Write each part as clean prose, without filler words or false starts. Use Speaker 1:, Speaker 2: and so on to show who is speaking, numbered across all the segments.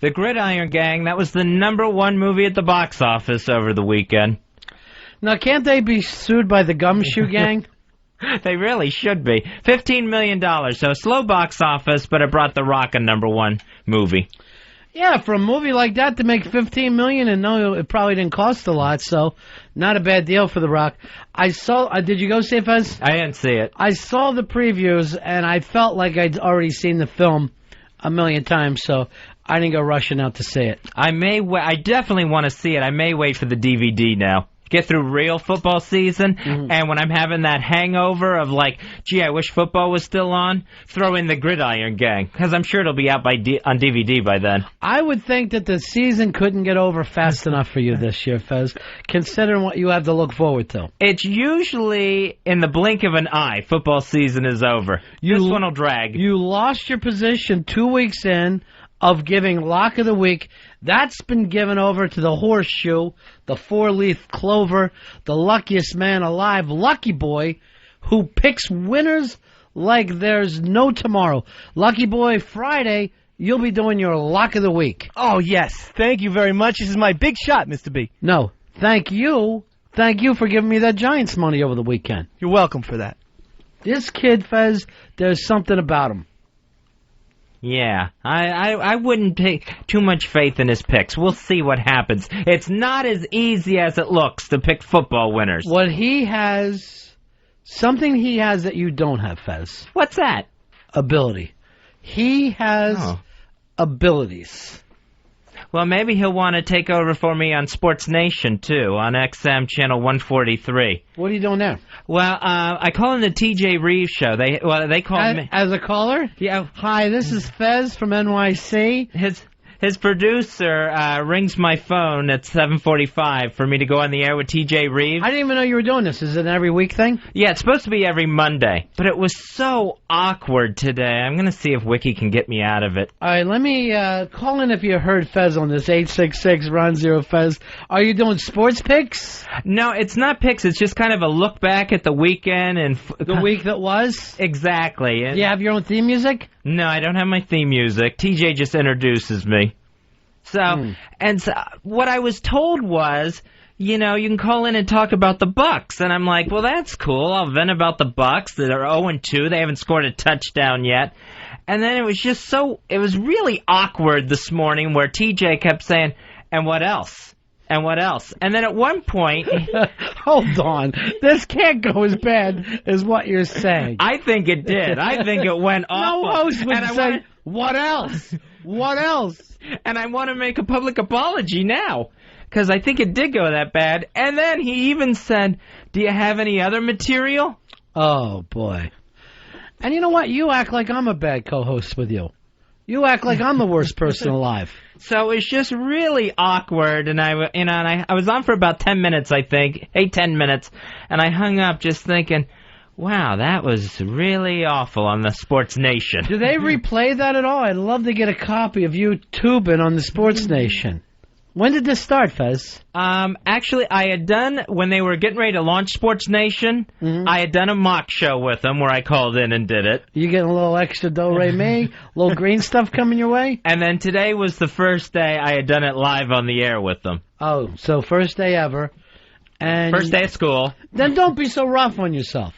Speaker 1: The Gridiron Gang, that was the #1 movie at the box office over the weekend.
Speaker 2: Now, can't they be sued by the Gumshoe Gang?
Speaker 1: They really should be. $15 million, so slow box office, but it brought The Rock a #1 movie.
Speaker 2: Yeah, for a movie like that to make $15 million, and no, it probably didn't cost a lot, so not a bad deal for The Rock. I saw. Did you go see it, Fez?
Speaker 1: I didn't see it.
Speaker 2: I saw the previews, and I felt like I'd already seen the film a million times, so I didn't go rushing out to see it.
Speaker 1: I definitely want to see it. I may wait for the DVD now. Get through real football season, and when I'm having that hangover of like, gee, I wish football was still on, throw in the Gridiron Gang, because I'm sure it'll be out on DVD by then.
Speaker 2: I would think that the season couldn't get over fast enough for you this year, Fez, considering what you have to look forward to.
Speaker 1: It's usually in the blink of an eye, football season is over. This one will drag.
Speaker 2: You lost your position 2 weeks in of giving Lock of the Week. That's been given over to the Horseshoe, the Four-Leaf Clover, the luckiest man alive, Lucky Boy, who picks winners like there's no tomorrow. Lucky Boy, Friday, you'll be doing your Lock of the Week.
Speaker 3: Oh, yes. Thank you very much. This is my big shot, Mr. B.
Speaker 2: No, thank you. Thank you for giving me that Giants money over the weekend.
Speaker 3: You're welcome for that.
Speaker 2: This kid, Fez, there's something about him.
Speaker 1: Yeah, I wouldn't take too much faith in his picks. We'll see what happens. It's not as easy as it looks to pick football winners.
Speaker 2: What he has, something he has that you don't have, Fez.
Speaker 1: What's that?
Speaker 2: Ability. He has abilities.
Speaker 1: Well, maybe he'll want to take over for me on SportsNation, too, on XM Channel 143.
Speaker 2: What are you doing there?
Speaker 1: Well, I call him the TJ Reeves Show. They call me...
Speaker 2: As a caller?
Speaker 1: Yeah.
Speaker 2: Hi, this is Fez from NYC.
Speaker 1: His producer rings my phone at 7:45 for me to go on the air with TJ Reeves.
Speaker 2: I didn't even know you were doing this. Is it an every week thing?
Speaker 1: Yeah, it's supposed to be every Monday, but it was so awkward today. I'm going to see if Wiki can get me out of it.
Speaker 2: All right, let me call in if you heard Fez on this, 866-RON-0-FEZ. Are you doing sports picks?
Speaker 1: No, it's not picks. It's just kind of a look back at the weekend and...
Speaker 2: The week that was?
Speaker 1: Exactly.
Speaker 2: Do you have your own theme music?
Speaker 1: No, I don't have my theme music. TJ just introduces me. So what I was told was, you know, you can call in and talk about the Bucks. And I'm like, well, that's cool. I'll vent about the Bucks. They're 0-2. They haven't scored a touchdown yet. And then it was really awkward this morning where TJ kept saying, and what else? And what else? And then at one point...
Speaker 2: Hold on. This can't go as bad as what you're saying.
Speaker 1: I think it did. I think it went awful.
Speaker 2: No host would say, what else? What else?
Speaker 1: And I want to make a public apology now, because I think it did go that bad. And then he even said, do you have any other material?
Speaker 2: Oh, boy. And you know what? You act like I'm a bad co-host with you. You act like I'm the worst person alive.
Speaker 1: So it was just really awkward, and I was on for about 10 minutes, I think, 10 minutes, and I hung up just thinking, wow, that was really awful on the SportsNation.
Speaker 2: Do they replay that at all? I'd love to get a copy of you tubing on the SportsNation. When did this start, Fez?
Speaker 1: Actually, I had done, when they were getting ready to launch SportsNation, I had done a mock show with them where I called in and did it.
Speaker 2: You getting a little extra do-re-mi, little green stuff coming your way?
Speaker 1: And then today was the first day I had done it live on the air with them.
Speaker 2: Oh, so first day ever. And
Speaker 1: first day of school.
Speaker 2: Then don't be so rough on yourself.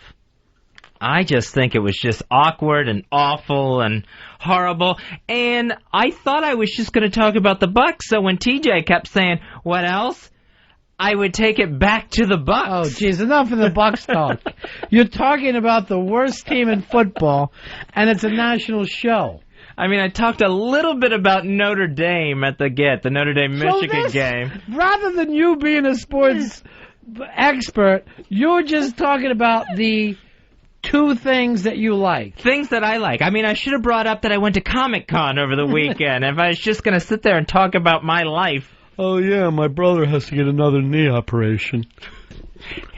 Speaker 1: I just think it was just awkward and awful and horrible. And I thought I was just going to talk about the Bucks, so when TJ kept saying, what else? I would take it back to the Bucks.
Speaker 2: Oh, jeez, enough of the Bucks talk. You're talking about the worst team in football, and it's a national show.
Speaker 1: I mean, I talked a little bit about Notre Dame at the Notre Dame-Michigan game.
Speaker 2: Rather than you being a sports expert, you're just talking about the... two things that you like.
Speaker 1: Things that I like. I mean, I should have brought up that I went to Comic-Con over the weekend. If I was just going to sit there and talk about my life.
Speaker 2: Oh, yeah, my brother has to get another knee operation.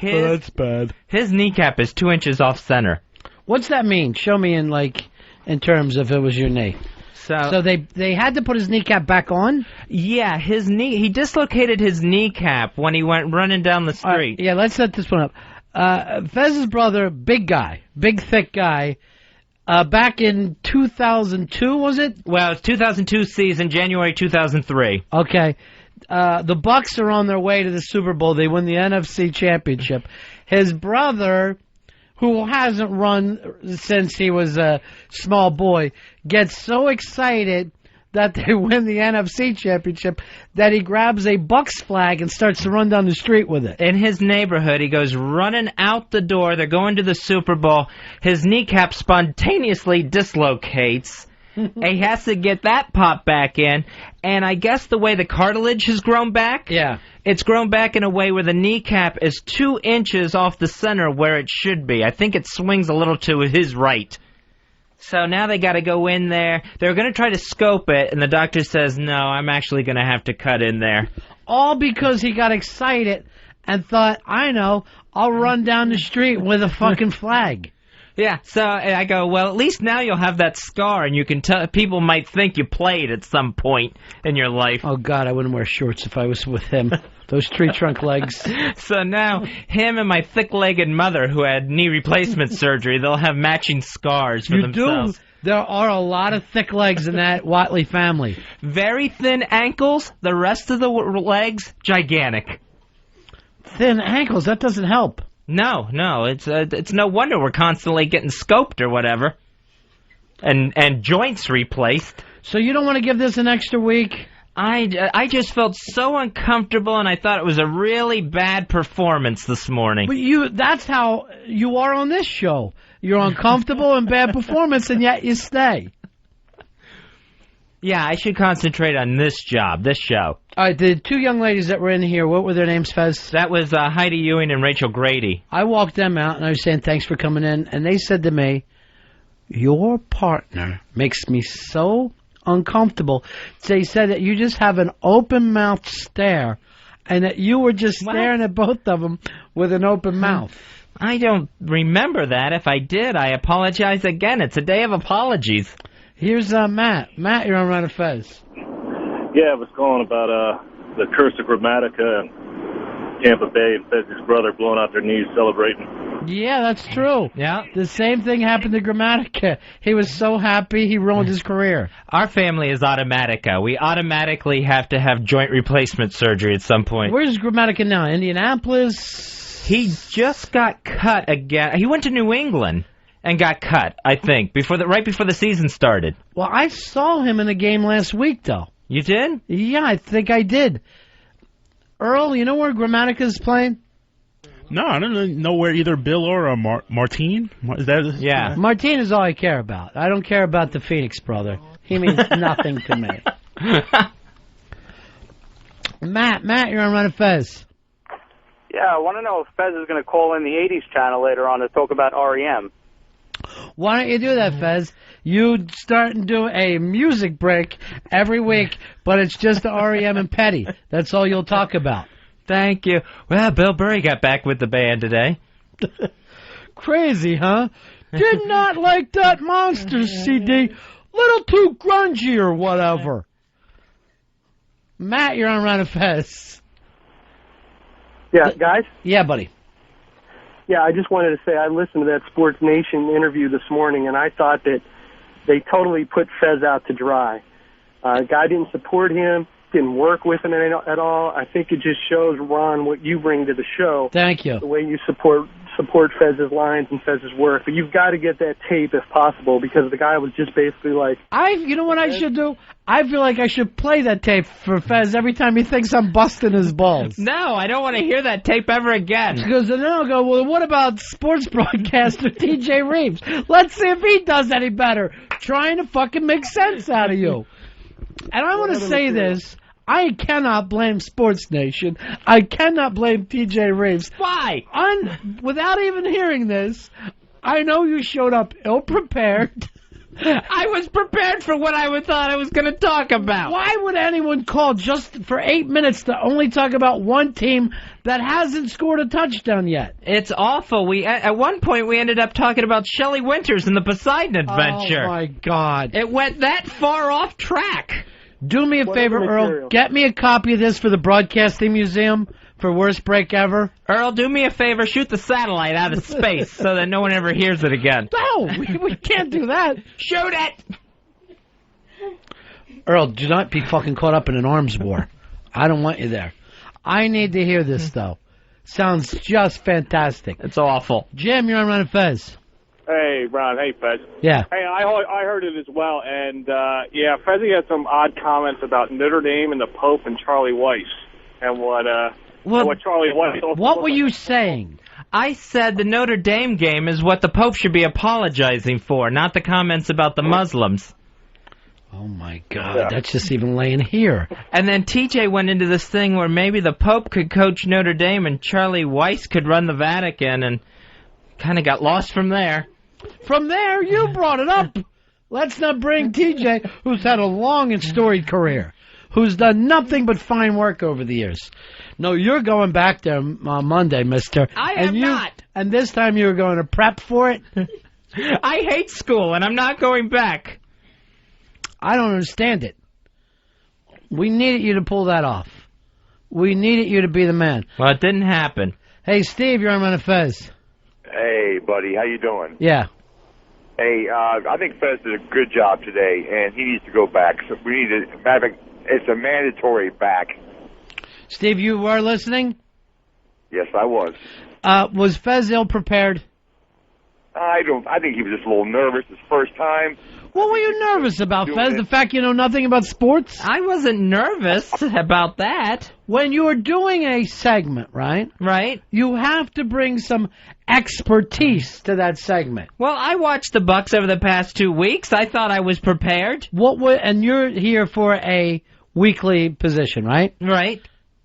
Speaker 2: That's bad.
Speaker 1: His kneecap is 2 inches off center.
Speaker 2: What's that mean? Show me in terms of it was your knee. So they had to put his kneecap back on?
Speaker 1: Yeah, he dislocated his kneecap when he went running down the street.
Speaker 2: Yeah, let's set this one up. Fez's brother, big guy, big thick guy, Back in 2002, was it?
Speaker 1: Well, it's 2002 season, January 2003.
Speaker 2: Okay. The Bucks are on their way to the Super Bowl. They win the NFC Championship. His brother, who hasn't run since he was a small boy, gets so excited that they win the NFC Championship that he grabs a Bucks flag and starts to run down the street with it.
Speaker 1: In his neighborhood, he goes running out the door. They're going to the Super Bowl. His kneecap spontaneously dislocates. He has to get that popped back in. And I guess the way the cartilage has grown back,
Speaker 2: Yeah.
Speaker 1: it's grown back in a way where the kneecap is 2 inches off the center where it should be. I think it swings a little to his right. So now they got to go in there. They're going to try to scope it, and the doctor says, no, I'm actually going to have to cut in there.
Speaker 2: All because he got excited and thought, I know, I'll run down the street with a fucking flag.
Speaker 1: Yeah, so I go, well, at least now you'll have that scar, and you can tell people might think you played at some point in your life.
Speaker 2: Oh, God, I wouldn't wear shorts if I was with him. Those tree trunk legs.
Speaker 1: So now, him and my thick-legged mother, who had knee replacement surgery, they'll have matching scars for themselves.
Speaker 2: There are a lot of thick legs in that Watley family.
Speaker 1: Very thin ankles. The rest of the legs, gigantic.
Speaker 2: Thin ankles, that doesn't help.
Speaker 1: No, it's no wonder we're constantly getting scoped or whatever, and joints replaced.
Speaker 2: So you don't want to give this an extra week?
Speaker 1: I just felt so uncomfortable, and I thought it was a really bad performance this morning.
Speaker 2: But that's how you are on this show. You're uncomfortable and bad performance, and yet you stay.
Speaker 1: Yeah, I should concentrate on this job, this show.
Speaker 2: All right, the two young ladies that were in here, what were their names, Fez?
Speaker 1: That was Heidi Ewing and Rachel Grady.
Speaker 2: I walked them out, and I was saying thanks for coming in, and they said to me, your partner makes me so uncomfortable. They said that you just have an open-mouthed stare, and that you were just staring at both of them with an open mouth.
Speaker 1: I don't remember that. If I did, I apologize again. It's a day of apologies.
Speaker 2: Here's Matt. Matt, you're on Run of Fez.
Speaker 4: Yeah, I was calling about the curse of Grammatica and Tampa Bay and Fez's brother blowing out their knees celebrating.
Speaker 2: Yeah, that's true.
Speaker 1: Yeah.
Speaker 2: The same thing happened to Grammatica. He was so happy he ruined his career.
Speaker 1: Our family is Automatica. We automatically have to have joint replacement surgery at some point.
Speaker 2: Where's Grammatica now? Indianapolis?
Speaker 1: He just got cut again. He went to New England and got cut, I think, right before the season started.
Speaker 2: Well, I saw him in a game last week, though.
Speaker 1: You did?
Speaker 2: Yeah, I think I did. Earl, you know where Grammatica's playing?
Speaker 5: No, I don't know where either Bill or Martine. Is that?
Speaker 1: Yeah.
Speaker 2: Martine is all I care about. I don't care about the Phoenix brother. He means nothing to me. Matt, you're on Run of Fez.
Speaker 6: Yeah, I want to know if Fez is going to call in the 80s channel later on to talk about REM.
Speaker 2: Why don't you do that, Fez? You start and do a music break every week, but it's just the REM and Petty. That's all you'll talk about.
Speaker 1: Thank you. Well, Bill Burry got back with the band today.
Speaker 2: Crazy, huh? Did not like that Monsters CD. Little too grungy or whatever. Matt, you're on Run of Fez.
Speaker 7: Yeah, guys?
Speaker 2: Yeah, buddy.
Speaker 7: Yeah, I just wanted to say I listened to that SportsNation interview this morning, and I thought that they totally put Fez out to dry. Guy didn't support him, didn't work with him at all. I think it just shows, Ron, what you bring to the show.
Speaker 2: Thank you.
Speaker 7: The way you support Fez's lines and Fez's work. But you've got to get that tape if possible, because the guy was just basically like...
Speaker 2: You know what I should do? I feel like I should play that tape for Fez every time he thinks I'm busting his balls.
Speaker 1: No, I don't want to hear that tape ever again.
Speaker 2: Because then I'll go, well, what about sports broadcaster TJ Reeves? Let's see if he does any better. Trying to fucking make sense out of you. And I want to say this. I cannot blame SportsNation. I cannot blame TJ Reeves.
Speaker 1: Why?
Speaker 2: Without even hearing this, I know you showed up ill-prepared.
Speaker 1: I was prepared for what I thought I was going to talk about.
Speaker 2: Why would anyone call just for 8 minutes to only talk about one team that hasn't scored a touchdown yet?
Speaker 1: It's awful. At one point, we ended up talking about Shelley Winters and the Poseidon Adventure.
Speaker 2: Oh, my God.
Speaker 1: It went that far off track.
Speaker 2: Do me a favor, Earl.
Speaker 7: material.
Speaker 2: Get me a copy of this for the Broadcasting Museum for Worst Break Ever.
Speaker 1: Earl, do me a favor, shoot the satellite out of space so that no one ever hears it again.
Speaker 2: No, we can't do that.
Speaker 1: Shoot it!
Speaker 2: Earl, do not be fucking caught up in an arms war. I don't want you there. I need to hear this, though. Sounds just fantastic.
Speaker 1: It's awful.
Speaker 2: Jim, you're on Run and Fez.
Speaker 8: Hey, Ron. Hey, Fez.
Speaker 2: Yeah.
Speaker 8: Hey, I heard it as well, and yeah, Fezzy had some odd comments about Notre Dame and the Pope and Charlie Weiss, and what Charlie Weiss.
Speaker 2: What were you saying?
Speaker 1: I said the Notre Dame game is what the Pope should be apologizing for, not the comments about the Muslims.
Speaker 2: Oh, my God. That's just even laying here.
Speaker 1: And then TJ went into this thing where maybe the Pope could coach Notre Dame and Charlie Weiss could run the Vatican, and kind of got lost from there.
Speaker 2: From there, you brought it up. Let's not bring TJ, who's had a long and storied career, who's done nothing but fine work over the years. No, you're going back there on Monday, mister.
Speaker 1: I am not.
Speaker 2: And this time you were going to prep for it?
Speaker 1: I hate school, and I'm not going back.
Speaker 2: I don't understand it. We needed you to pull that off. We needed you to be the man.
Speaker 1: Well, it didn't happen.
Speaker 2: Hey, Steve, you're on Run and Fez.
Speaker 9: Hey, buddy, how you doing?
Speaker 2: Yeah.
Speaker 9: Hey, I think Fez did a good job today, and he needs to go back. So we need to. Matter of fact, it's a mandatory back.
Speaker 2: Steve, you were listening?
Speaker 9: Yes, I was.
Speaker 2: Was Fez ill prepared?
Speaker 9: I think he was just a little nervous his first time.
Speaker 2: What were you nervous about, Fez? The fact you know nothing about sports?
Speaker 1: I wasn't nervous about that.
Speaker 2: When you are doing a segment, right?
Speaker 1: Right.
Speaker 2: You have to bring some expertise to that segment.
Speaker 1: Well, I watched the Bucks over the past 2 weeks. I thought I was prepared.
Speaker 2: And you're here for a weekly position, right?
Speaker 1: Right.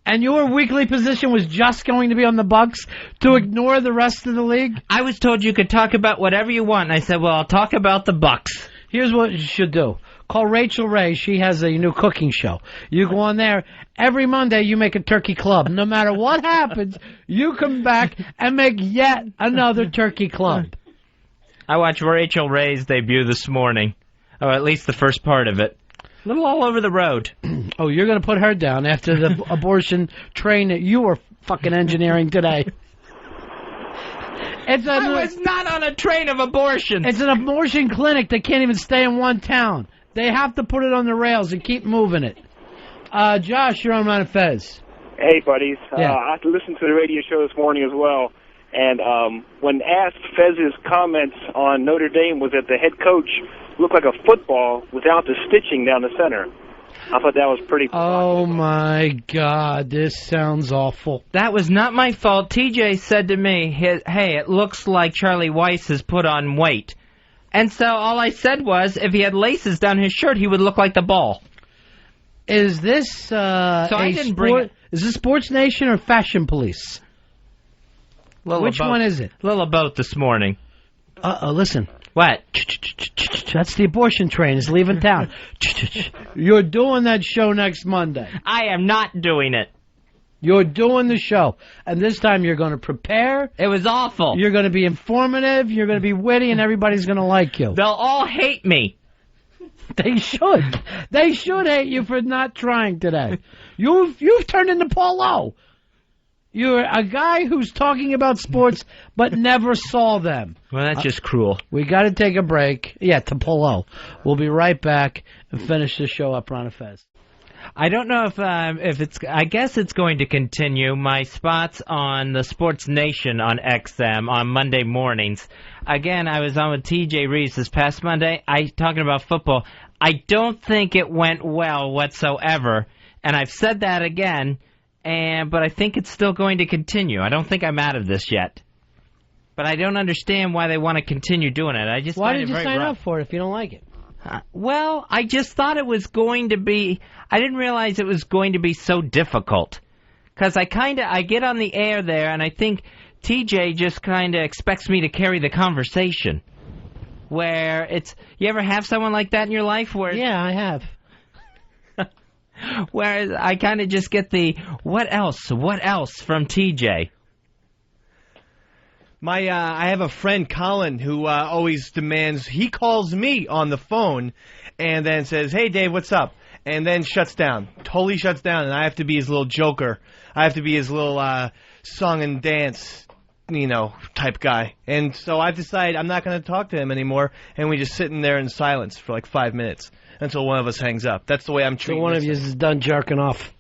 Speaker 2: And your weekly position was just going to be on the Bucks to ignore the rest of the league?
Speaker 1: I was told you could talk about whatever you want, and I said, well, I'll talk about the Bucks.
Speaker 2: Here's what you should do. Call Rachel Ray. She has a new cooking show. You go on there. Every Monday, you make a turkey club. No matter what happens, you come back and make yet another turkey club.
Speaker 1: I watched Rachel Ray's debut this morning. Or at least the first part of it. A little all over the road.
Speaker 2: Oh, you're going to put her down after the abortion train that you were fucking engineering today.
Speaker 1: I was not on a train of abortions.
Speaker 2: It's an abortion clinic that can't even stay in one town. They have to put it on the rails and keep moving it. Josh, you're on Run and Fez.
Speaker 8: Hey, buddies.
Speaker 2: Yeah.
Speaker 8: I listened to the radio show this morning as well, and when asked, Fez's comments on Notre Dame was that the head coach looked like a football without the stitching down the center. I thought that was pretty
Speaker 2: Oh, my God. This sounds awful.
Speaker 1: That was not my fault. TJ said to me, hey, it looks like Charlie Weiss has put on weight. And so all I said was, if he had laces down his shirt, he would look like the ball.
Speaker 2: Is this Is this Sports Nation or Fashion Police? Which one is it?
Speaker 1: A little of both this morning.
Speaker 2: Listen.
Speaker 1: What?
Speaker 2: That's the abortion train. It's leaving town. You're doing that show next Monday.
Speaker 1: I am not doing it.
Speaker 2: You're doing the show. And this time you're going to prepare.
Speaker 1: It was awful.
Speaker 2: You're going to be informative. You're going to be witty, and everybody's going to like you.
Speaker 1: They'll all hate me.
Speaker 2: They should. They should hate you for not trying today. You've turned into Paulo. You're a guy who's talking about sports but never saw them.
Speaker 1: Well, that's just cruel.
Speaker 2: We got to take a break. Yeah, to Paulo. We'll be right back and finish the show up, Ron and Fez.
Speaker 1: I don't know if it's. I guess it's going to continue. My spots on the Sports Nation on XM on Monday mornings. Again, I was on with TJ Reeves this past Monday. Talking about football. I don't think it went well whatsoever, and I've said that again. But I think it's still going to continue. I don't think I'm out of this yet. But I don't understand why they want to continue doing it.
Speaker 2: Why did you sign up for it if you don't like it?
Speaker 1: Well, I just thought it was going to be... I didn't realize it was going to be so difficult. Because I get on the air there, and I think TJ just kind of expects me to carry the conversation. Where it's... You ever have someone like that in your life? Where?
Speaker 2: Yeah, I have.
Speaker 1: Whereas I kind of just get the, what else from TJ?
Speaker 3: I have a friend, Colin, who always demands, he calls me on the phone and then says, hey, Dave, what's up? and then shuts down. Totally shuts down, and I have to be his little joker. I have to be his little song and dance, type guy. And so I've decided I'm not going to talk to him anymore, and we just sitting there in silence for like 5 minutes until one of us hangs up. That's the way I'm treating
Speaker 2: So one
Speaker 3: this
Speaker 2: of you is done jerking off.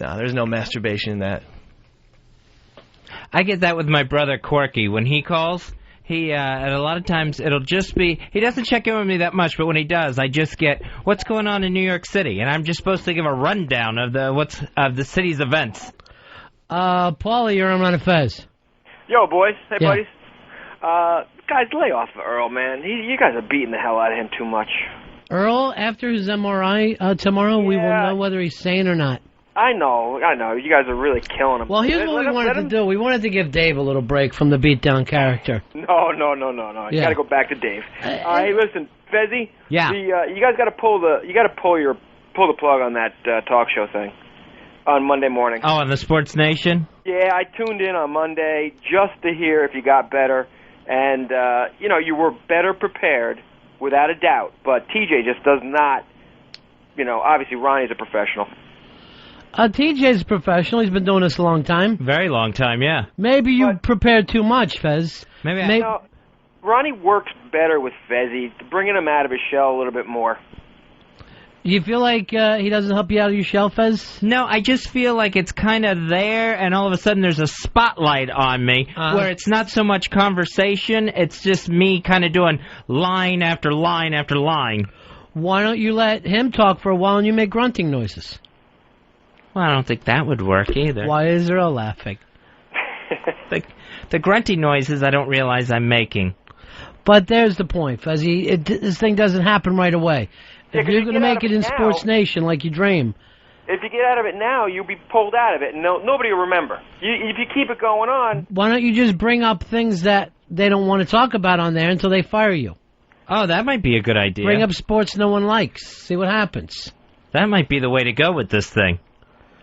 Speaker 3: No, there's no masturbation in that.
Speaker 1: I get that with my brother Corky. When he calls, he and a lot of times it'll just be, he doesn't check in with me that much, but when he does, I just get, what's going on in New York City? And I'm just supposed to give a rundown of the city's events.
Speaker 2: Paulie, you're on Fez.
Speaker 10: Yo, boys. Hey,
Speaker 2: Yeah.
Speaker 10: buddies. Guys, lay off of Earl, man. You guys are beating the hell out of him too much.
Speaker 2: Earl, after his MRI tomorrow, we will know whether he's sane or not.
Speaker 10: I know. You guys are really killing him.
Speaker 2: Well, here's what we wanted to do. We wanted to give Dave a little break from the beatdown character.
Speaker 10: No. You
Speaker 2: Yeah.
Speaker 10: got to go back to Dave. Hey, listen, Fezzy.
Speaker 1: Yeah.
Speaker 10: You guys got to pull the plug on that talk show thing on Monday morning.
Speaker 1: Oh, on the SportsNation?
Speaker 10: Yeah, I tuned in on Monday just to hear if you got better, and you were better prepared without a doubt. But TJ just does not. Obviously Ronnie's a professional.
Speaker 2: TJ's a professional. He's been doing this a long time.
Speaker 1: Very long time, yeah.
Speaker 2: Maybe you prepared too much, Fez.
Speaker 1: Maybe
Speaker 10: Ronnie works better with Fezzy, bringing him out of his shell a little bit more.
Speaker 2: You feel like he doesn't help you out of your shell, Fez?
Speaker 1: No, I just feel like it's kind of there, and all of a sudden there's a spotlight on me, where it's not so much conversation, it's just me kind of doing line after line after line.
Speaker 2: Why don't you let him talk for a while and you make grunting noises?
Speaker 1: Well, I don't think that would work either.
Speaker 2: Why is Earl laughing?
Speaker 1: The grunty noises I don't realize I'm making.
Speaker 2: But there's the point, Fezzy. This thing doesn't happen right away.
Speaker 10: Yeah,
Speaker 2: if you're going to make it in Sports Nation like you dream.
Speaker 10: If you get out of it now, you'll be pulled out of it, and nobody will remember. If you keep it going on...
Speaker 2: Why don't you just bring up things that they don't want to talk about on there until they fire you?
Speaker 1: Oh, that might be a good idea.
Speaker 2: Bring up sports no one likes. See what happens.
Speaker 1: That might be the way to go with this thing.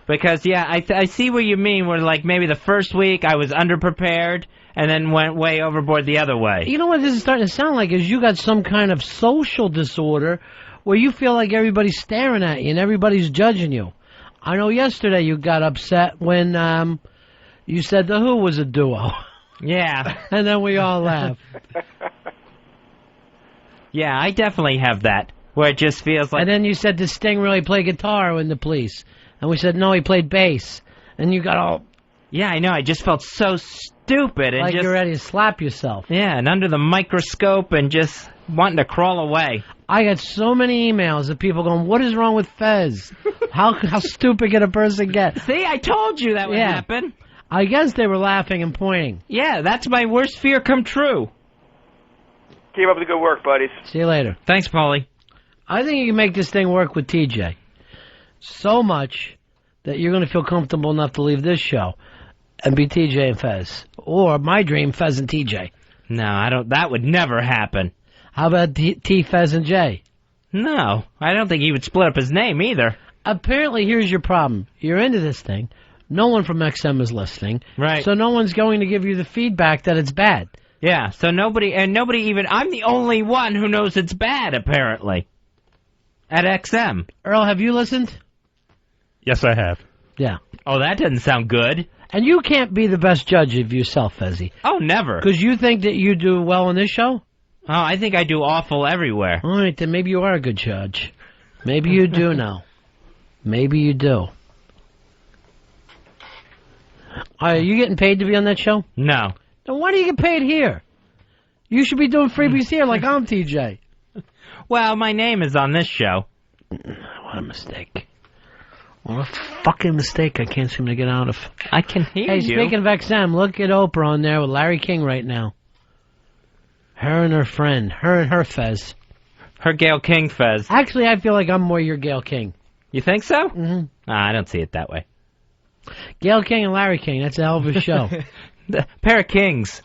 Speaker 1: Because, yeah, I see what you mean, where, like, maybe the first week I was underprepared and then went way overboard the other way.
Speaker 2: You know what this is starting to sound like is you got some kind of social disorder where you feel like everybody's staring at you and everybody's judging you. I know yesterday you got upset when you said The Who was a duo.
Speaker 1: Yeah.
Speaker 2: And then we all laughed.
Speaker 1: Yeah, I definitely have that, where it just feels like...
Speaker 2: And then you said, does Sting really play guitar in The Police? And we said, no, he played bass. And you got all...
Speaker 1: Yeah, I know, I just felt so stupid. And
Speaker 2: like
Speaker 1: just,
Speaker 2: you're ready to slap yourself.
Speaker 1: Yeah, and under the microscope and just wanting to crawl away.
Speaker 2: I got so many emails of people going, what is wrong with Fez? How stupid can a person get?
Speaker 1: See, I told you that would happen.
Speaker 2: I guess they were laughing and pointing.
Speaker 1: Yeah, that's my worst fear come true.
Speaker 10: Keep up the good work, buddies.
Speaker 2: See you later.
Speaker 1: Thanks, Paulie.
Speaker 2: I think you can make this thing work with TJ. So much that you're going to feel comfortable enough to leave this show and be TJ and Fez. Or my dream, Fez and TJ.
Speaker 1: No, I don't. That would never happen.
Speaker 2: How about T, Fez, and J?
Speaker 1: No, I don't think he would split up his name either.
Speaker 2: Apparently, here's your problem. You're into this thing. No one from XM is listening.
Speaker 1: Right.
Speaker 2: So no one's going to give you the feedback that it's bad.
Speaker 1: Yeah, so nobody even... I'm the only one who knows it's bad, apparently. At XM.
Speaker 2: Earl, have you listened?
Speaker 5: Yes, I have.
Speaker 2: Yeah.
Speaker 1: Oh, that doesn't sound good.
Speaker 2: And you can't be the best judge of yourself, Fezzy.
Speaker 1: Oh, never.
Speaker 2: Because you think that you do well on this show?
Speaker 1: Oh, I think I do awful everywhere.
Speaker 2: All right, then maybe you are a good judge. Maybe you do now. Maybe you do. Are you getting paid to be on that show?
Speaker 1: No.
Speaker 2: Then why do you get paid here? You should be doing freebies here like I'm TJ.
Speaker 1: Well, my name is on this show.
Speaker 2: What a mistake. What a fucking mistake I can't seem to get out of.
Speaker 1: I can hear you.
Speaker 2: Hey, speaking of XM, look at Oprah on there with Larry King right now. Her and her friend. Her and her Fez.
Speaker 1: Her Gail King Fez.
Speaker 2: Actually, I feel like I'm more your Gail King.
Speaker 1: You think so?
Speaker 2: Mm-hmm.
Speaker 1: I don't see it that way.
Speaker 2: Gail King and Larry King, that's a hell of a show.
Speaker 1: The pair of kings.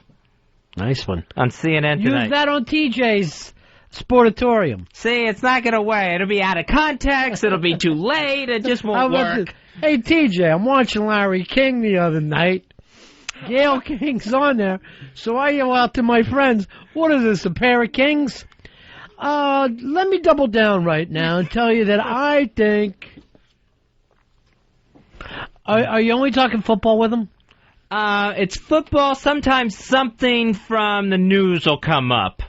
Speaker 2: Nice one.
Speaker 1: On CNN tonight.
Speaker 2: Use that on TJ's Sportatorium.
Speaker 1: See, it's not going to work. It'll be out of context. It'll be too late. It just won't work.
Speaker 2: Hey, TJ, I'm watching Larry King the other night. Gail King's on there. So I yell out to my friends, what is this, a pair of kings? Let me double down right now and tell you that I think... Are you only talking football with him?
Speaker 1: It's football. Sometimes something from the news will come up.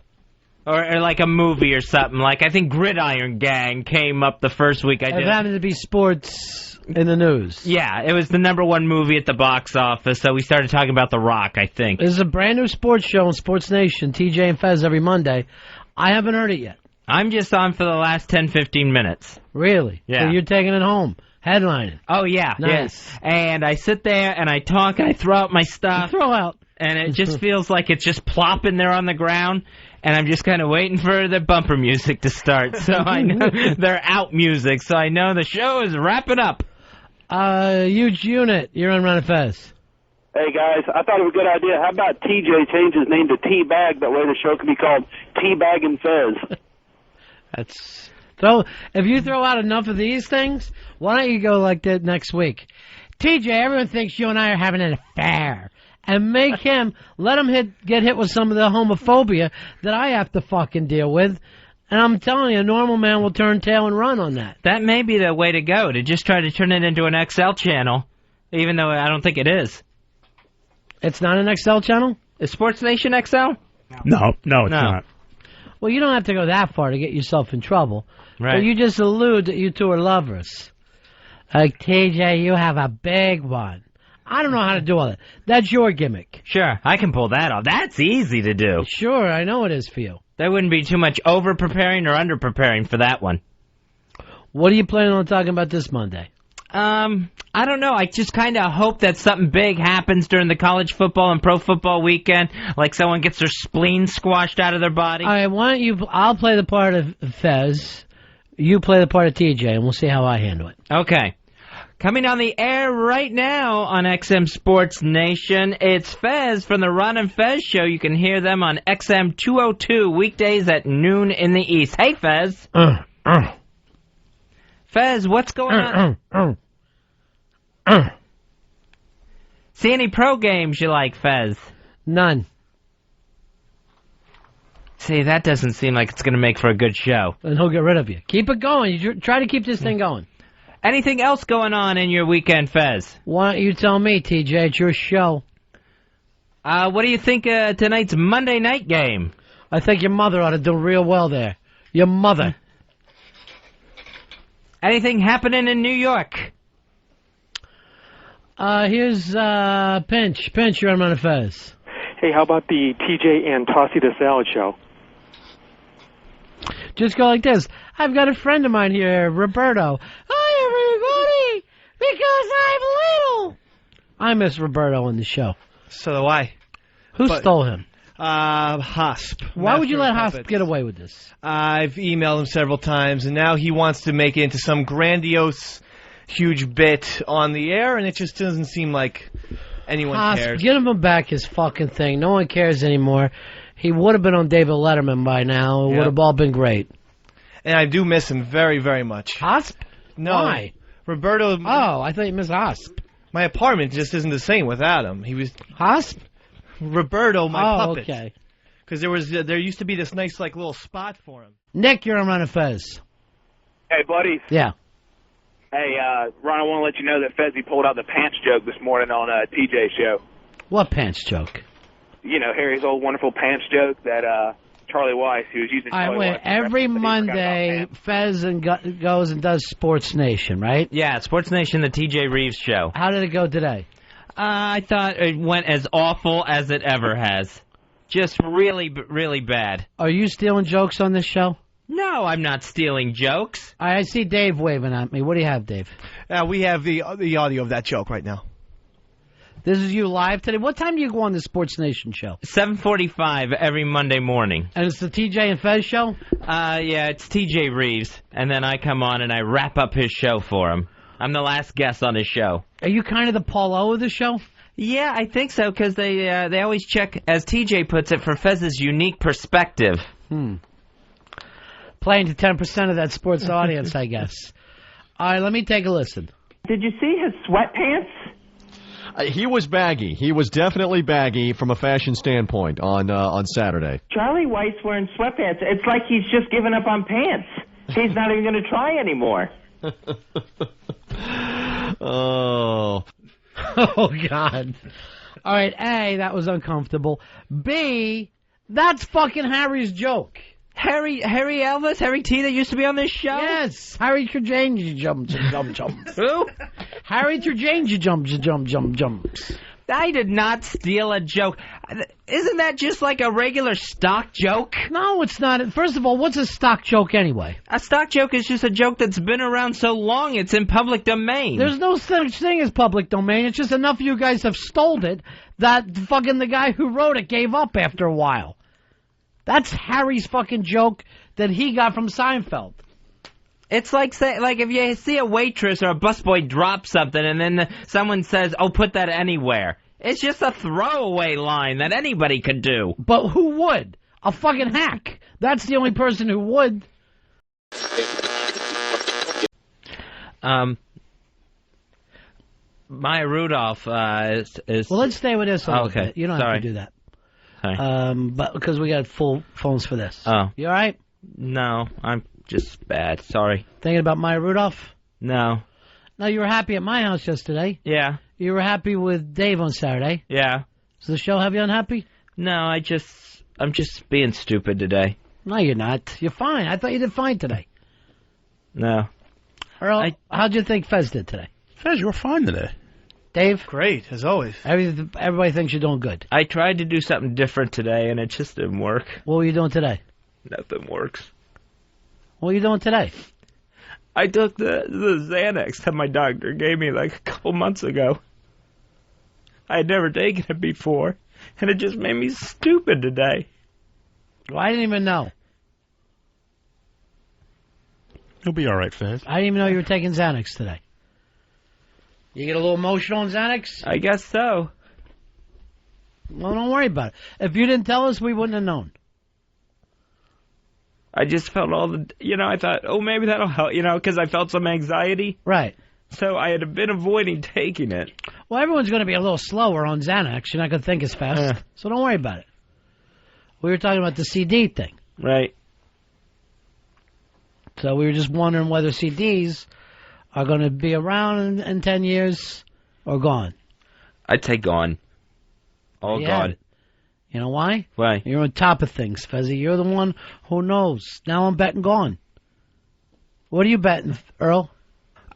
Speaker 1: Or like a movie or something. Like, I think Gridiron Gang came up the first week I did.
Speaker 2: It happened to be sports in the news.
Speaker 1: Yeah, it was the #1 movie at the box office, so we started talking about The Rock, I think.
Speaker 2: This is a brand new sports show on SportsNation, TJ and Fez every Monday. I haven't heard it yet.
Speaker 1: I'm just on for the last 10, 15 minutes.
Speaker 2: Really?
Speaker 1: Yeah.
Speaker 2: So you're taking it home, headlining.
Speaker 1: Oh, yeah.
Speaker 2: Nice.
Speaker 1: Yeah. And I sit there and I talk and I throw out my stuff.
Speaker 2: Throw out.
Speaker 1: And it just feels like it's just plopping there on the ground. And I'm just kind of waiting for the bumper music to start. So I know they're out music. So I know the show is wrapping up.
Speaker 2: Huge unit. You're on Run and Fez.
Speaker 11: Hey, guys, I thought it was a good idea. How about TJ change his name to T-Bag? That way the show can be called T-Bag and Fez.
Speaker 2: That's... So, if you throw out enough of these things, why don't you go like that next week? TJ, everyone thinks you and I are having an affair. And make him, let him get hit with some of the homophobia that I have to fucking deal with. And I'm telling you, a normal man will turn tail and run on that.
Speaker 1: That may be the way to go, to just try to turn it into an XL channel, even though I don't think it is.
Speaker 2: It's not an XL channel?
Speaker 1: Is SportsNation XL?
Speaker 5: No, it's not.
Speaker 2: Well, you don't have to go that far to get yourself in trouble.
Speaker 1: Right.
Speaker 2: But you just allude that you two are lovers. Like, TJ, you have a big one. I don't know how to do all that. That's your gimmick.
Speaker 1: Sure, I can pull that off. That's easy to do.
Speaker 2: Sure, I know it is for you.
Speaker 1: There wouldn't be too much over-preparing or under-preparing for that one.
Speaker 2: What are you planning on talking about this Monday?
Speaker 1: I don't know. I just kind of hope that something big happens during the college football and pro football weekend, like someone gets their spleen squashed out of their body.
Speaker 2: All right, why don't you... I'll play the part of Fez. You play the part of TJ, and we'll see how I handle it.
Speaker 1: Okay. Coming on the air right now on XM Sports Nation, it's Fez from the Ron and Fez Show. You can hear them on XM 202 weekdays at noon in the East. Hey, Fez. Fez, what's going on? See any pro games you like, Fez?
Speaker 2: None.
Speaker 1: See, that doesn't seem like it's going to make for a good show.
Speaker 2: And he'll get rid of you. Keep it going. You try to keep this thing going.
Speaker 1: Anything else going on in your weekend, Fez?
Speaker 2: Why don't you tell me, TJ? It's your show.
Speaker 1: What do you think of tonight's Monday night game?
Speaker 2: I think your mother ought to do real well there. Your mother.
Speaker 1: Anything happening in New York?
Speaker 2: Here's Pinch. Pinch, you're on Run and Fez.
Speaker 7: Hey, how about the TJ and Tossie the Salad Show?
Speaker 2: Just go like this. I've got a friend of mine here, Roberto. Hi, everybody! Because I'm little! I miss Roberto on the show.
Speaker 3: So do I.
Speaker 2: Who stole him?
Speaker 3: Hosp.
Speaker 2: Why would you let
Speaker 3: Master
Speaker 2: Hosp get away with this?
Speaker 3: I've emailed him several times, and now he wants to make it into some grandiose, huge bit on the air, and it just doesn't seem like anyone
Speaker 2: Hosp,
Speaker 3: cares.
Speaker 2: give him back his fucking thing. No one cares anymore. He would have been on David Letterman by now. It would have all been great.
Speaker 3: And I do miss him very, very much.
Speaker 2: Hosp?
Speaker 3: No.
Speaker 2: Why?
Speaker 3: Roberto.
Speaker 2: Oh, I thought you missed Hosp.
Speaker 3: My apartment just isn't the same without him. He was
Speaker 2: Hosp?
Speaker 3: Roberto, my puppet.
Speaker 2: Okay.
Speaker 3: Because there used to be this nice like little spot for him.
Speaker 2: Nick, you're on Run and Fez.
Speaker 8: Hey, buddy.
Speaker 2: Yeah.
Speaker 8: Hey, Ron, I want to let you know that Fezzy pulled out the pants joke this morning on TJ's show.
Speaker 2: What pants joke?
Speaker 8: You know, Harry's old wonderful pants joke that Charlie Weiss, he was using Charlie Weiss.
Speaker 2: Every Monday, Fez goes and does Sports Nation, right?
Speaker 1: Yeah, Sports Nation, the TJ Reeves Show.
Speaker 2: How did it go today?
Speaker 1: I thought it went as awful as it ever has. Just really, really bad.
Speaker 2: Are you stealing jokes on this show?
Speaker 1: No, I'm not stealing jokes.
Speaker 2: I see Dave waving at me. What do you have, Dave?
Speaker 3: We have the audio of that joke right now.
Speaker 2: This is you live today? What time do you go on the Sports Nation show?
Speaker 1: 7:45 every Monday morning.
Speaker 2: And it's the TJ and Fez show?
Speaker 1: Yeah, it's TJ Reeves, and then I come on and I wrap up his show for him. I'm the last guest on his show.
Speaker 2: Are you kind of the Paul O of the show?
Speaker 1: Yeah, I think so, because they always check, as TJ puts it, for Fez's unique perspective.
Speaker 2: Playing to 10% of that sports audience, I guess. All right, let me take a listen.
Speaker 12: Did you see his sweatpants? He was baggy. He was definitely baggy from a fashion standpoint on Saturday.
Speaker 13: Charlie White's wearing sweatpants. It's like he's just given up on pants. He's not even going to try anymore.
Speaker 12: Oh.
Speaker 2: Oh, God. All right, A, that was uncomfortable. B, that's fucking Harry's joke.
Speaker 1: Harry Elvis? Harry T that used to be on this show?
Speaker 2: Yes, Harry Turjange jumps.
Speaker 1: Who?
Speaker 2: Harry Turjange jumps.
Speaker 1: I did not steal a joke. Isn't that just like a regular stock joke?
Speaker 2: No, it's not. First of all, what's a stock joke anyway?
Speaker 1: A stock joke is just a joke that's been around so long it's in public domain.
Speaker 2: There's no such thing as public domain. It's just enough of you guys have stole it that fucking the guy who wrote it gave up after a while. That's Harry's fucking joke that he got from Seinfeld.
Speaker 1: It's like if you see a waitress or a busboy drop something and then someone says, "Oh, put that anywhere." It's just a throwaway line that anybody could do.
Speaker 2: But who would? A fucking hack. That's the only person who would.
Speaker 1: Maya Rudolph is.
Speaker 2: Well, let's stay with this a little
Speaker 1: okay.
Speaker 2: bit. You don't
Speaker 1: Sorry.
Speaker 2: have to do that.
Speaker 1: Sorry.
Speaker 2: But because we got full phones for this.
Speaker 1: Oh.
Speaker 2: You all right?
Speaker 1: No, I'm just bad. Sorry.
Speaker 2: Thinking about Maya Rudolph?
Speaker 1: No.
Speaker 2: No, you were happy at my house yesterday.
Speaker 1: Yeah.
Speaker 2: You were happy with Dave on Saturday.
Speaker 1: Yeah.
Speaker 2: Does the show have you unhappy?
Speaker 1: No, I'm just being stupid today.
Speaker 2: No, you're not. You're fine. I thought you did fine today.
Speaker 1: No.
Speaker 2: Earl, how'd you think Fez did today?
Speaker 5: Fez, you were fine today.
Speaker 2: Dave?
Speaker 3: Great, as always.
Speaker 2: Everybody thinks you're doing good.
Speaker 1: I tried to do something different today, and it just didn't work.
Speaker 2: What were you doing today?
Speaker 1: Nothing works.
Speaker 2: What are you doing today?
Speaker 1: I took the Xanax that my doctor gave me like a couple months ago. I had never taken it before, and it just made me stupid today.
Speaker 2: Well, I didn't even know.
Speaker 5: You'll be all right, Fez.
Speaker 2: I didn't even know you were taking Xanax today. You get a little emotional on Xanax?
Speaker 1: I guess so.
Speaker 2: Well, don't worry about it. If you didn't tell us, we wouldn't have known.
Speaker 1: I just felt I thought, oh, maybe that'll help, because I felt some anxiety.
Speaker 2: Right.
Speaker 1: So I had been avoiding taking it.
Speaker 2: Well, everyone's going to be a little slower on Xanax. You're not going to think as fast. So don't worry about it. We were talking about the CD thing.
Speaker 1: Right.
Speaker 2: So we were just wondering whether CDs are going to be around in 10 years or gone.
Speaker 1: I'd say gone. All gone.
Speaker 2: You know why?
Speaker 1: Why?
Speaker 2: You're on top of things, Fezzy. You're the one who knows. Now I'm betting gone. What are you betting, Earl?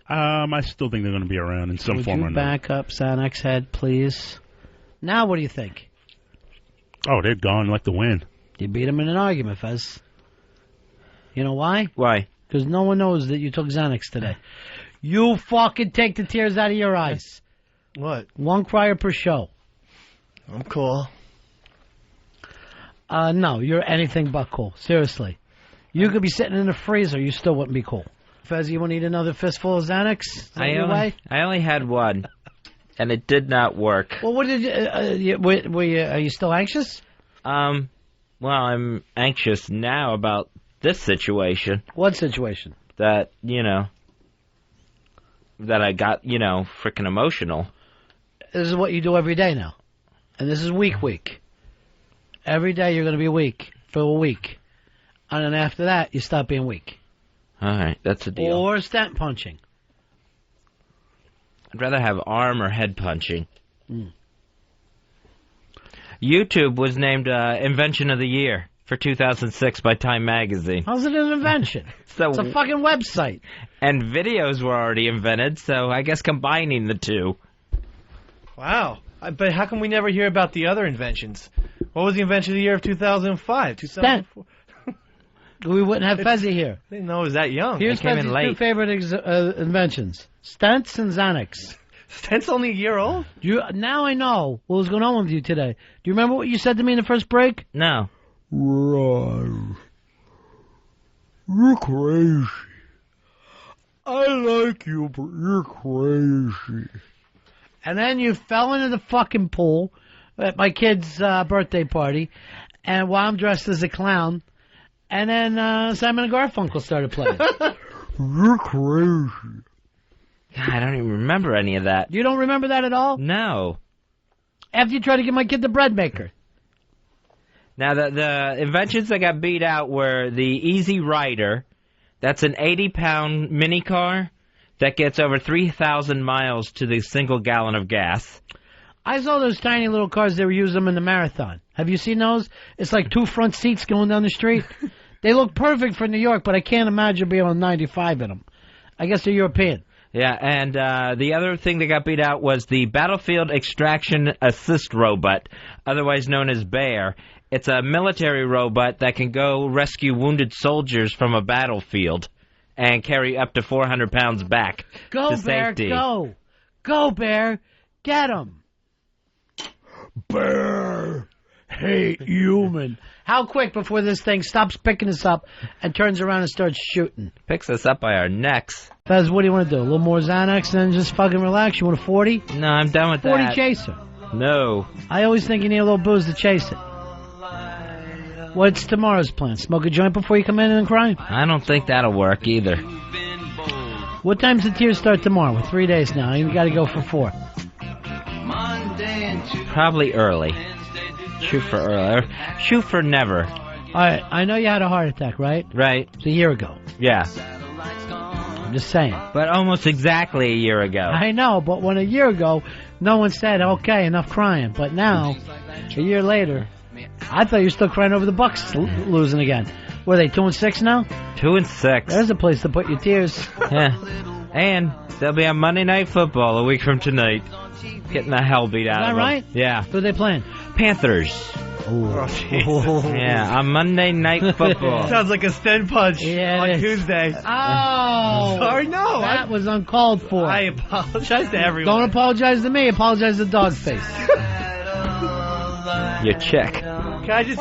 Speaker 5: I still think they're going to be around in some form or
Speaker 2: another. Would you back up Xanax head, please? Now what do you think?
Speaker 5: Oh, they're gone like the wind.
Speaker 2: You beat him in an argument, Fez. You know why?
Speaker 1: Why?
Speaker 2: Because no one knows that you took Xanax today. You fucking take the tears out of your eyes.
Speaker 3: What?
Speaker 2: One crier per show.
Speaker 3: I'm cool.
Speaker 2: No, you're anything but cool. Seriously. You could be sitting in the freezer. You still wouldn't be cool. Fez, you want to eat another fistful of Xanax?
Speaker 1: I only had one, and it did not work.
Speaker 2: Well, what did you... are you still anxious?
Speaker 1: Well, I'm anxious now about this situation.
Speaker 2: What situation?
Speaker 1: That, that I got, freaking emotional.
Speaker 2: This is what you do every day now. And this is week. Every day you're going to be weak for a week. And then after that, you stop being weak.
Speaker 1: All right, that's a deal.
Speaker 2: Or stent punching.
Speaker 1: I'd rather have arm or head punching. YouTube was named Invention of the Year for 2006 by Time Magazine.
Speaker 2: How's it an invention? It's a fucking website.
Speaker 1: And videos were already invented, so I guess combining the two.
Speaker 3: Wow. But how come we never hear about the other inventions? What was the invention of the year of 2005? 2004?
Speaker 2: We wouldn't have Fezzy here.
Speaker 3: I didn't know it was that young.
Speaker 2: Here's Fezzy's two favorite inventions. Stents and Xanax.
Speaker 3: Stents only a year old?
Speaker 2: Now I know what was going on with you today. Do you remember what you said to me in the first break?
Speaker 1: No.
Speaker 2: Right. You're crazy. I like you, but you're crazy. And then you fell into the fucking pool at my kid's birthday party, and while I'm dressed as a clown, and then Simon and Garfunkel started playing. You're crazy.
Speaker 1: I don't even remember any of that.
Speaker 2: You don't remember that at all?
Speaker 1: No.
Speaker 2: After you tried to give my kid the bread maker.
Speaker 1: Now, the inventions that got beat out were the Easy Rider. That's an 80-pound mini car that gets over 3,000 miles to the single gallon of gas.
Speaker 2: I saw those tiny little cars. They were using them in the marathon. Have you seen those? It's like 2 front seats going down the street. They look perfect for New York, but I can't imagine being on 95 in them. I guess they're European.
Speaker 1: Yeah, and the other thing that got beat out was the Battlefield Extraction Assist Robot, otherwise known as BEAR. It's a military robot that can go rescue wounded soldiers from a battlefield and carry up to 400 pounds back
Speaker 2: Go,
Speaker 1: to
Speaker 2: Bear,
Speaker 1: safety.
Speaker 2: go. Go, Bear. Get him. Bear. Hey, human. How quick before this thing stops picking us up and turns around and starts shooting?
Speaker 1: Picks us up by our necks.
Speaker 2: Fez, what do you want to do? A little more Xanax and then just fucking relax? You want a 40?
Speaker 1: No, I'm done with
Speaker 2: 40
Speaker 1: that.
Speaker 2: chaser.
Speaker 1: No.
Speaker 2: I always think you need a little booze to chase it. What's tomorrow's plan? Smoke a joint before you come in and cry?
Speaker 1: I don't think that'll work either.
Speaker 2: What time's the tears start tomorrow? We're 3 days now. You got to go for 4.
Speaker 1: Probably early. Shoot for early. Shoot for never.
Speaker 2: All right, I know you had a heart attack, right?
Speaker 1: Right.
Speaker 2: It's a year ago.
Speaker 1: Yeah.
Speaker 2: I'm just saying.
Speaker 1: But almost exactly a year ago.
Speaker 2: I know, but when a year ago, no one said, okay, enough crying. But now, a year later, I thought you were still crying over the Bucks losing again. Were they 2-6 now?
Speaker 1: 2-6.
Speaker 2: There's a place to put your tears.
Speaker 1: Yeah. And they'll be on Monday Night Football a week from tonight. Getting the hell beat out
Speaker 2: Is that
Speaker 1: of them.
Speaker 2: right?
Speaker 1: Yeah.
Speaker 2: Who are they playing?
Speaker 1: Panthers.
Speaker 2: Oh,
Speaker 1: yeah, on Monday Night Football.
Speaker 3: Sounds like a Sten punch on
Speaker 2: is.
Speaker 3: Tuesday.
Speaker 2: Oh.
Speaker 3: Sorry, no.
Speaker 2: That was uncalled for.
Speaker 3: I apologize to everyone.
Speaker 2: Don't apologize to me. Apologize to Dogface.
Speaker 1: Your chick.
Speaker 3: Can I just...